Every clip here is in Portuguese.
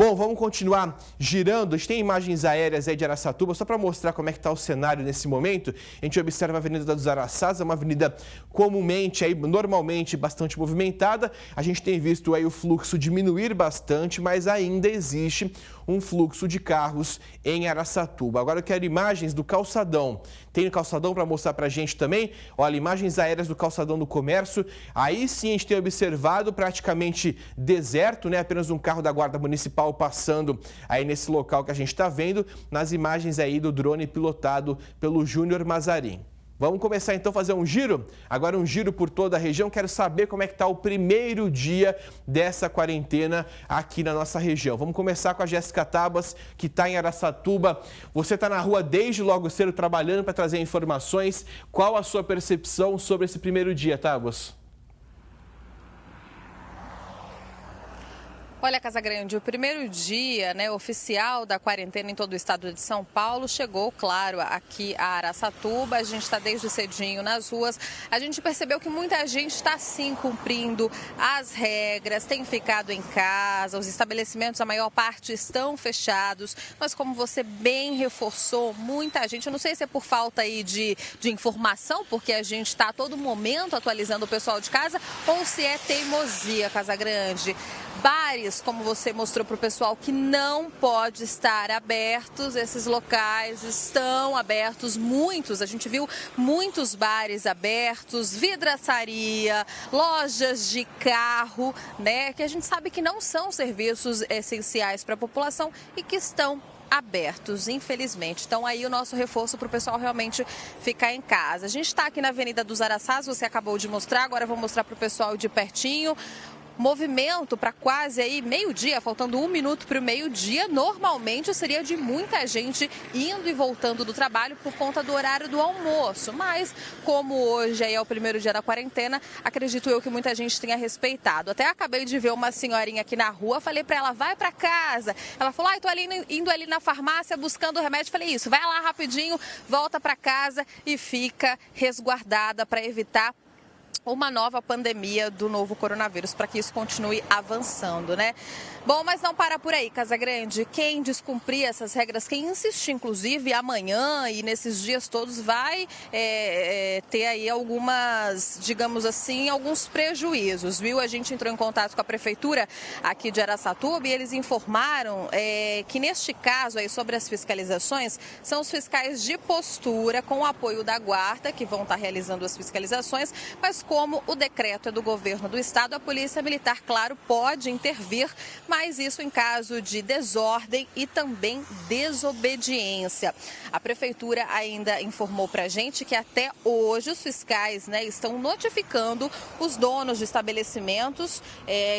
Bom, vamos continuar girando. A gente tem imagens aéreas aí de Araçatuba, só para mostrar como é que está o cenário nesse momento. A gente observa a Avenida dos Araçás, é uma avenida comumente, aí, normalmente bastante movimentada. A gente tem visto aí o fluxo diminuir bastante, mas ainda existe um fluxo de carros em Araçatuba. Agora eu quero imagens do calçadão. Tem o calçadão para mostrar para a gente também. Olha, imagens aéreas do calçadão do comércio. Aí sim a gente tem observado praticamente deserto, né? Apenas um carro da Guarda Municipal passando aí nesse local que a gente está vendo, nas imagens aí do drone pilotado pelo Júnior Mazarin. Vamos começar então a fazer um giro? Agora um giro por toda a região. Quero saber como é que está o primeiro dia dessa quarentena aqui na nossa região. Vamos começar com a Jéssica Tabas, que está em Araçatuba. Você está na rua desde logo cedo trabalhando para trazer informações. Qual a sua percepção sobre esse primeiro dia, Tabas? Olha, Casagrande, o primeiro dia, oficial da quarentena em todo o estado de São Paulo chegou, claro, aqui a Araçatuba. A gente está desde cedinho nas ruas. A gente percebeu que muita gente está, sim, cumprindo as regras, tem ficado em casa. Os estabelecimentos, a maior parte, estão fechados. Mas como você bem reforçou, muita gente, eu não sei se é por falta aí de informação, porque a gente está a todo momento atualizando o pessoal de casa, ou se é teimosia, Casagrande. Bares, como você mostrou para o pessoal, que não pode estar abertos, esses locais estão abertos, muitos, a gente viu muitos bares abertos, vidraçaria, lojas de carro, que a gente sabe que não são serviços essenciais para a população e que estão abertos, infelizmente. Então aí o nosso reforço para o pessoal realmente ficar em casa. A gente está aqui na Avenida dos Araçás, você acabou de mostrar, agora eu vou mostrar para o pessoal de pertinho. Movimento para quase aí meio-dia, faltando 1 minuto para o meio-dia, normalmente seria de muita gente indo e voltando do trabalho por conta do horário do almoço. Mas, como hoje aí é o primeiro dia da quarentena, acredito eu que muita gente tenha respeitado. Até acabei de ver uma senhorinha aqui na rua, falei para ela, vai para casa. Ela falou, estou indo ali na farmácia buscando o remédio. Falei, isso, vai lá rapidinho, volta para casa e fica resguardada para evitar uma nova pandemia do novo coronavírus, para que isso continue avançando, Bom, mas não para por aí, Casagrande. Quem descumprir essas regras, quem insistir, inclusive, amanhã e nesses dias todos, vai ter aí algumas, digamos assim, alguns prejuízos, viu? A gente entrou em contato com a prefeitura aqui de Araçatuba e eles informaram que neste caso aí sobre as fiscalizações, são os fiscais de postura com o apoio da guarda que vão estar realizando as fiscalizações, mas como o decreto é do governo do estado, a Polícia Militar, claro, pode intervir, mas isso em caso de desordem e também desobediência. A prefeitura ainda informou para a gente que até hoje os fiscais estão notificando os donos de estabelecimentos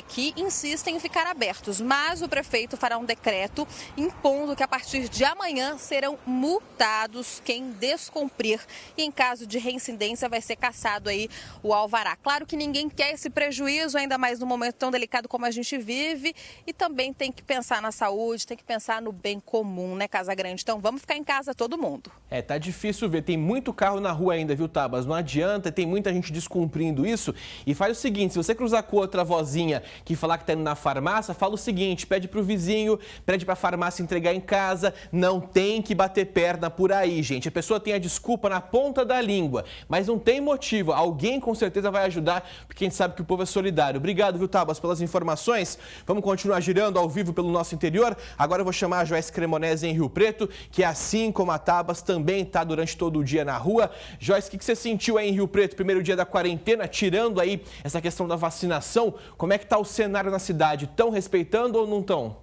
que insistem em ficar abertos, mas o prefeito fará um decreto impondo que a partir de amanhã serão multados quem descumprir e em caso de reincidência vai ser cassado aí o alvará. Claro que ninguém quer esse prejuízo, ainda mais num momento tão delicado como a gente vive, e também tem que pensar na saúde, tem que pensar no bem comum, Casagrande? Então vamos ficar em casa todo mundo. Tá difícil ver, tem muito carro na rua ainda, viu, Tabas? Não adianta, tem muita gente descumprindo isso. E faz o seguinte, se você cruzar com outra vozinha que falar que tá indo na farmácia, fala o seguinte, pede pro vizinho, pede pra farmácia entregar em casa, não tem que bater perna por aí, gente. A pessoa tem a desculpa na ponta da língua, mas não tem motivo. Alguém com certeza vai ajudar, porque a gente sabe que o povo é solidário. Obrigado, viu, Tabas, pelas informações. Vamos continuar girando ao vivo pelo nosso interior. Agora eu vou chamar a Joyce Cremonese em Rio Preto, que assim como a Tabas também está durante todo o dia na rua. Joyce, o que você sentiu aí em Rio Preto, primeiro dia da quarentena, tirando aí essa questão da vacinação? Como é que está o cenário na cidade? Estão respeitando ou não estão?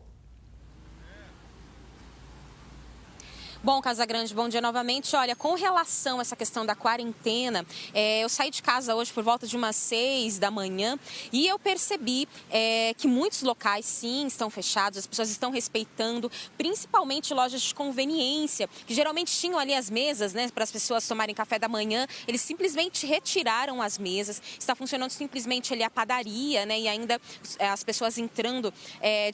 Bom, Casagrande, bom dia novamente. Olha, com relação a essa questão da quarentena, eu saí de casa hoje por volta de umas 6 da manhã e eu percebi que muitos locais, sim, estão fechados, as pessoas estão respeitando, principalmente lojas de conveniência, que geralmente tinham ali as mesas, para as pessoas tomarem café da manhã. Eles simplesmente retiraram as mesas, está funcionando simplesmente ali a padaria, e ainda as pessoas entrando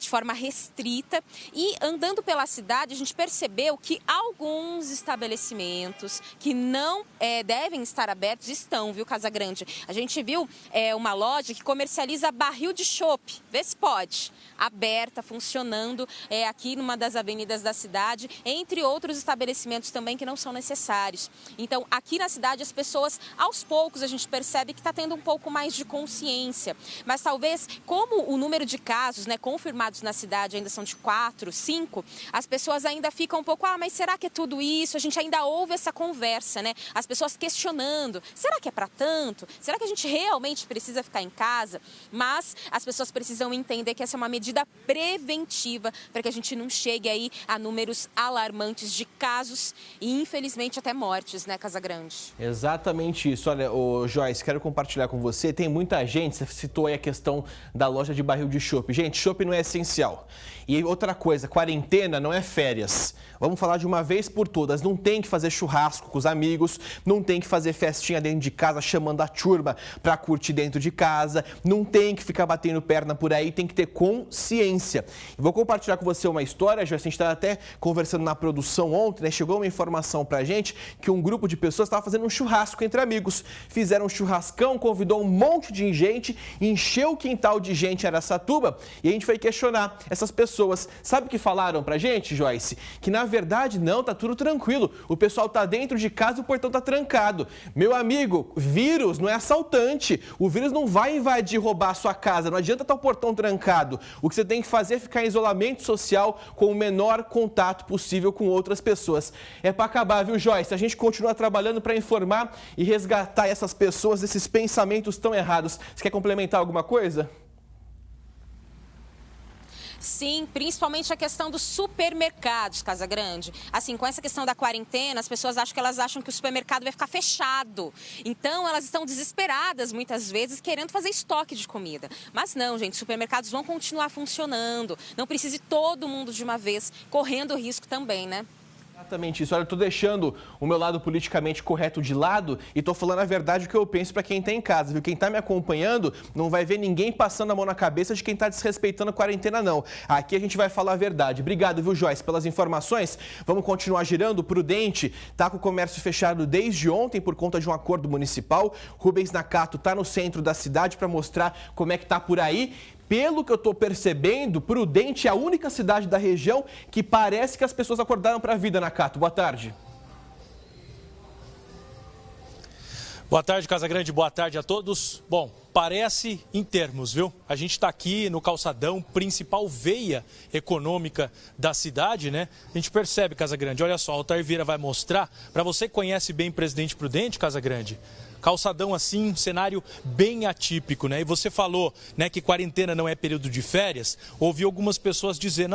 de forma restrita. E andando pela cidade, a gente percebeu que alguns estabelecimentos que não devem estar abertos estão, viu, Casagrande? A gente viu uma loja que comercializa barril de chopp, vê se pode, aberta, funcionando aqui numa das avenidas da cidade, entre outros estabelecimentos também que não são necessários. Então, aqui na cidade, as pessoas, aos poucos, a gente percebe que está tendo um pouco mais de consciência. Mas talvez, como o número de casos, né, confirmados na cidade ainda são de 4, 5, as pessoas ainda ficam um pouco, mas será que é tudo isso? A gente ainda ouve essa conversa, né? As pessoas questionando, será que é para tanto? Será que a gente realmente precisa ficar em casa? Mas as pessoas precisam entender que essa é uma medida preventiva para que a gente não chegue aí a números alarmantes de casos e, infelizmente, até mortes, né, Casagrande? Exatamente isso. Olha, Joyce, quero compartilhar com você. Tem muita gente, você citou aí a questão da loja de barril de chopp. Gente, chopp não é essencial. E outra coisa, quarentena não é férias. Vamos falar de uma vez por todas. Não tem que fazer churrasco com os amigos, não tem que fazer festinha dentro de casa chamando a turma para curtir dentro de casa, não tem que ficar batendo perna por aí, tem que ter consciência. E vou compartilhar com você uma história, já a gente estava até conversando na produção ontem, né? Chegou uma informação pra gente que um grupo de pessoas estava fazendo um churrasco entre amigos. Fizeram um churrascão, convidou um monte de gente, encheu o quintal de gente em Araçatuba e a gente foi questionar essas pessoas. Sabe o que falaram pra gente, Joyce? Que na verdade não, tá tudo tranquilo. O pessoal tá dentro de casa e o portão tá trancado. Meu amigo, vírus não é assaltante. O vírus não vai invadir e roubar a sua casa. Não adianta estar o portão trancado. O que você tem que fazer é ficar em isolamento social com o menor contato possível com outras pessoas. É pra acabar, viu, Joyce? A gente continua trabalhando para informar e resgatar essas pessoas desses pensamentos tão errados. Você quer complementar alguma coisa? Sim, principalmente a questão dos supermercados, Casagrande. Assim, com essa questão da quarentena, as pessoas acham que o supermercado vai ficar fechado. Então, elas estão desesperadas, muitas vezes, querendo fazer estoque de comida. Mas não, gente, supermercados vão continuar funcionando. Não precisa todo mundo de uma vez, correndo risco também, né? Exatamente isso. Olha, eu estou deixando o meu lado politicamente correto de lado e estou falando a verdade o que eu penso para quem está em casa, viu? Quem está me acompanhando não vai ver ninguém passando a mão na cabeça de quem está desrespeitando a quarentena, não. Aqui a gente vai falar a verdade. Obrigado, viu, Joyce, pelas informações. Vamos continuar girando. Prudente está com o comércio fechado desde ontem por conta de um acordo municipal. Rubens Nakato está no centro da cidade para mostrar como é que está por aí. Pelo que eu estou percebendo, Prudente é a única cidade da região que parece que as pessoas acordaram para a vida, Nakato. Boa tarde. Boa tarde, Casagrande. Boa tarde a todos. Bom, parece em termos, viu? A gente está aqui no calçadão, principal veia econômica da cidade, né? A gente percebe, Casagrande, olha só, o Altair Vieira vai mostrar. Para você que conhece bem Presidente Prudente, Casagrande, calçadão assim, um cenário bem atípico, né? E você falou, né, que quarentena não é período de férias. Ouvi algumas pessoas dizendo,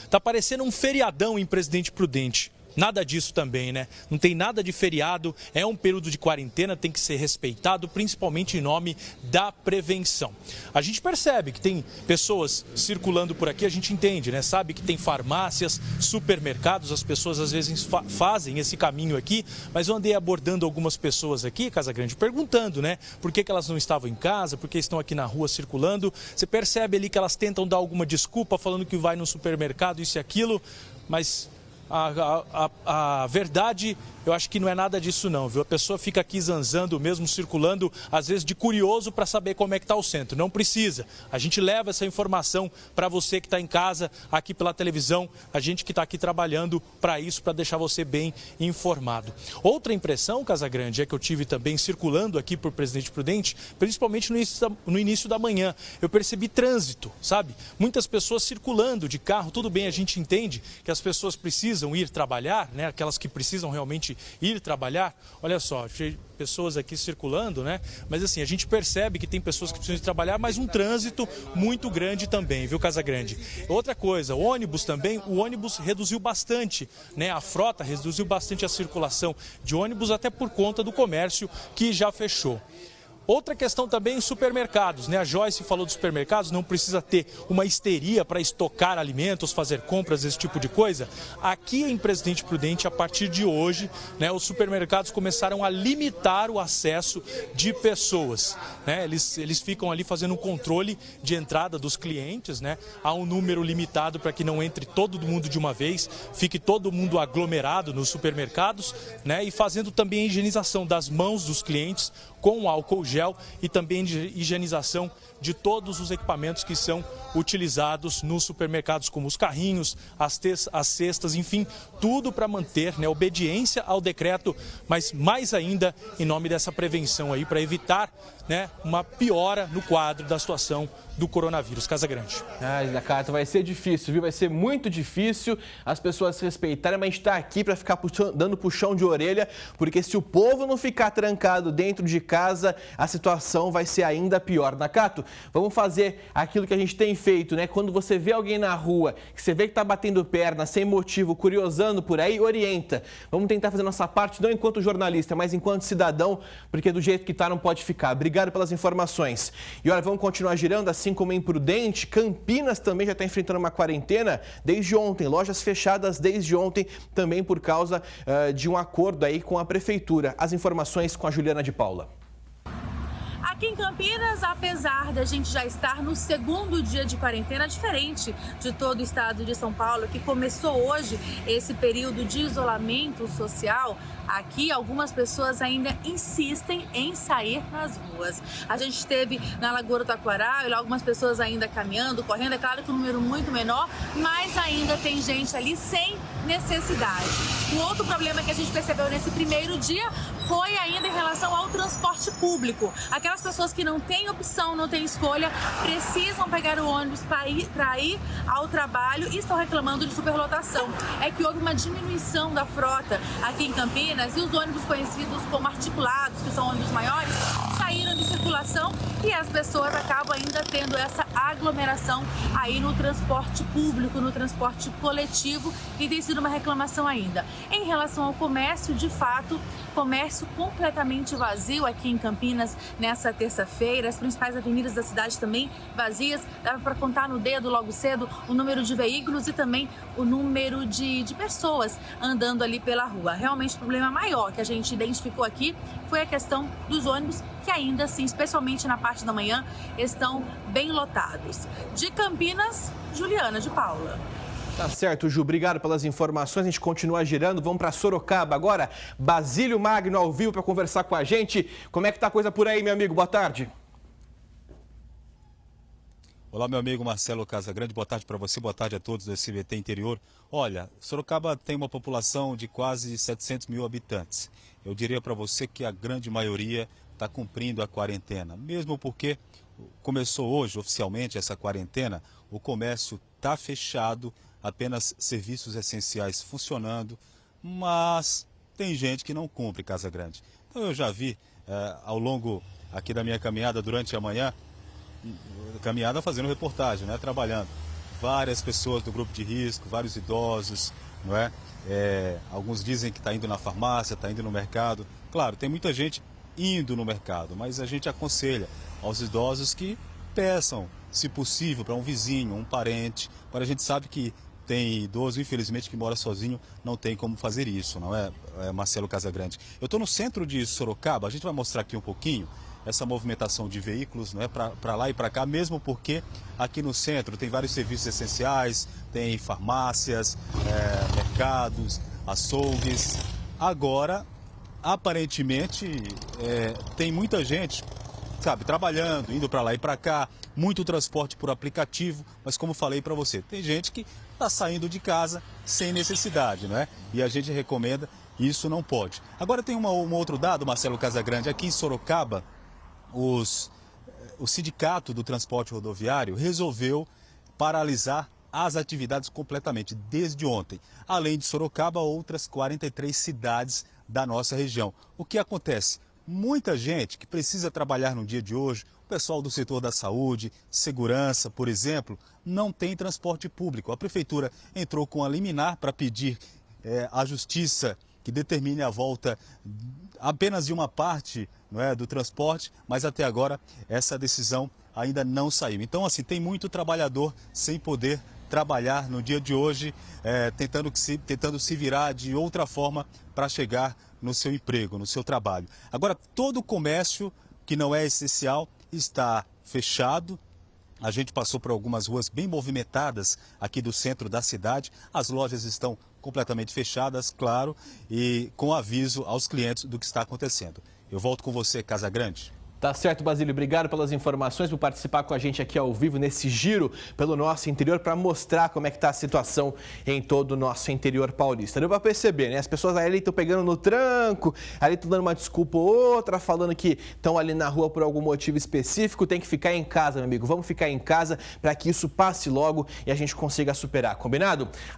tá parecendo um feriadão em Presidente Prudente. Nada disso também, né? Não tem nada de feriado, é um período de quarentena, tem que ser respeitado, principalmente em nome da prevenção. A gente percebe que tem pessoas circulando por aqui, a gente entende, né? Sabe que tem farmácias, supermercados, as pessoas às vezes fazem esse caminho aqui, mas eu andei abordando algumas pessoas aqui, Casagrande, perguntando, né? Por que elas não estavam em casa, por que estão aqui na rua circulando. Você percebe ali que elas tentam dar alguma desculpa, falando que vai no supermercado, isso e aquilo, mas a verdade, eu acho que não é nada disso não, viu? A pessoa fica aqui zanzando mesmo, circulando, às vezes de curioso para saber como é que está o centro. Não precisa. A gente leva essa informação para você que está em casa, aqui pela televisão, a gente que está aqui trabalhando para isso, para deixar você bem informado. Outra impressão, Casagrande, é que eu tive também circulando aqui por Presidente Prudente, principalmente no início da manhã. Eu percebi trânsito, sabe? Muitas pessoas circulando de carro. Tudo bem, a gente entende que as pessoas precisam ir trabalhar, né? Aquelas que precisam realmente ir trabalhar. Olha só, pessoas aqui circulando, né? Mas assim, a gente percebe que tem pessoas que precisam ir trabalhar, mas um trânsito muito grande também, viu, Casagrande? Outra coisa, o ônibus também, o ônibus reduziu bastante, né? A frota reduziu bastante a circulação de ônibus, até por conta do comércio que já fechou. Outra questão também em supermercados, né? A Joyce falou dos supermercados, não precisa ter uma histeria para estocar alimentos, fazer compras, esse tipo de coisa. Aqui em Presidente Prudente, a partir de hoje, né, os supermercados começaram a limitar o acesso de pessoas, né? Eles ficam ali fazendo um controle de entrada dos clientes, né? Há um número limitado para que não entre todo mundo de uma vez, fique todo mundo aglomerado nos supermercados, né? E fazendo também a higienização das mãos dos clientes com álcool gel e também de higienização de todos os equipamentos que são utilizados nos supermercados, como os carrinhos, as cestas, enfim, tudo para manter, né, obediência ao decreto, mas mais ainda em nome dessa prevenção aí, para evitar, né, uma piora no quadro da situação do coronavírus. Casagrande. Nakato, vai ser difícil, viu? Vai ser muito difícil as pessoas se respeitarem, mas a gente está aqui para ficar dando puxão de orelha, porque se o povo não ficar trancado dentro de casa, a situação vai ser ainda pior. Nakato, vamos fazer aquilo que a gente tem feito, né? Quando você vê alguém na rua, que você vê que está batendo perna, sem motivo, curiosando por aí, orienta. Vamos tentar fazer nossa parte, não enquanto jornalista, mas enquanto cidadão, porque do jeito que está não pode ficar. Obrigado pelas informações. E olha, vamos continuar girando, assim como em Prudente, Campinas também já está enfrentando uma quarentena desde ontem. Lojas fechadas desde ontem, também por causa de um acordo aí com a prefeitura. As informações com a Juliana de Paula. Aqui em Campinas, apesar da gente já estar no segundo dia de quarentena, diferente de todo o estado de São Paulo, que começou hoje esse período de isolamento social, aqui algumas pessoas ainda insistem em sair nas ruas. A gente esteve na Lagoa do Taquaral e lá algumas pessoas ainda caminhando, correndo, é claro que um número muito menor, mas ainda tem gente ali sem necessidade. O outro problema que a gente percebeu nesse primeiro dia foi ainda em relação ao transporte público. Aquelas pessoas que não têm opção, não têm escolha, precisam pegar o ônibus para ir ao trabalho e estão reclamando de superlotação. É que houve uma diminuição da frota aqui em Campinas e os ônibus conhecidos como articulados, que são ônibus maiores, saíram de circulação e as pessoas acabam ainda tendo essa aglomeração aí no transporte público, no transporte coletivo, e tem sido uma reclamação ainda. Em relação ao comércio, de fato, comércio completamente vazio aqui em Campinas nessa terça-feira, as principais avenidas da cidade também vazias, dava para contar no dedo logo cedo o número de veículos e também o número de pessoas andando ali pela rua. Realmente o problema maior que a gente identificou aqui foi a questão dos ônibus, que ainda assim, especialmente na parte da manhã, estão bem lotados. De Campinas, Juliana de Paula. Tá certo, Ju. Obrigado pelas informações. A gente continua girando. Vamos para Sorocaba agora. Basílio Magno ao vivo para conversar com a gente. Como é que tá a coisa por aí, meu amigo? Boa tarde. Olá, meu amigo Marcelo Casagrande. Boa tarde para você. Boa tarde a todos do SBT Interior. Olha, Sorocaba tem uma população de quase 700 mil habitantes. Eu diria para você que a grande maioria está cumprindo a quarentena, mesmo porque começou hoje oficialmente essa quarentena, o comércio está fechado, apenas serviços essenciais funcionando, mas tem gente que não cumpre, Casagrande. Então eu já vi ao longo aqui da minha caminhada durante a manhã, caminhada fazendo reportagem, né, trabalhando, várias pessoas do grupo de risco, vários idosos, não é? Alguns dizem que está indo na farmácia, está indo no mercado. Claro, tem muita gente indo no mercado, mas a gente aconselha aos idosos que peçam, se possível, para um vizinho, um parente. Agora a gente sabe que tem idoso, infelizmente, que mora sozinho, não tem como fazer isso, não é, Marcelo Casagrande? Eu estou no centro de Sorocaba, a gente vai mostrar aqui um pouquinho essa movimentação de veículos, não é, para lá e para cá, mesmo porque aqui no centro tem vários serviços essenciais, tem farmácias, mercados, açougues. Agora, aparentemente, tem muita gente, sabe, trabalhando, indo para lá e para cá, muito transporte por aplicativo, mas como falei para você, tem gente que está saindo de casa sem necessidade, não é? E a gente recomenda, isso não pode. Agora tem um outro dado, Marcelo Casagrande, aqui em Sorocaba, o sindicato do transporte rodoviário resolveu paralisar as atividades completamente desde ontem. Além de Sorocaba, outras 43 cidades da nossa região. O que acontece? Muita gente que precisa trabalhar no dia de hoje, o pessoal do setor da saúde, segurança, por exemplo, não tem transporte público. A prefeitura entrou com a liminar para pedir à justiça que determine a volta apenas de uma parte, não é, do transporte, mas até agora essa decisão ainda não saiu. Então, assim, tem muito trabalhador sem poder trabalhar no dia de hoje, tentando se virar de outra forma para chegar no seu emprego, no seu trabalho. Agora, todo o comércio que não é essencial está fechado. A gente passou por algumas ruas bem movimentadas aqui do centro da cidade. As lojas estão completamente fechadas, claro, e com aviso aos clientes do que está acontecendo. Eu volto com você, Casagrande. Tá certo, Basílio. Obrigado pelas informações, por participar com a gente aqui ao vivo nesse giro pelo nosso interior para mostrar como é que está a situação em todo o nosso interior paulista. Deu para perceber, né? As pessoas ali estão pegando no tranco, ali estão dando uma desculpa ou outra, falando que estão ali na rua por algum motivo específico. Tem que ficar em casa, meu amigo. Vamos ficar em casa para que isso passe logo e a gente consiga superar. Combinado?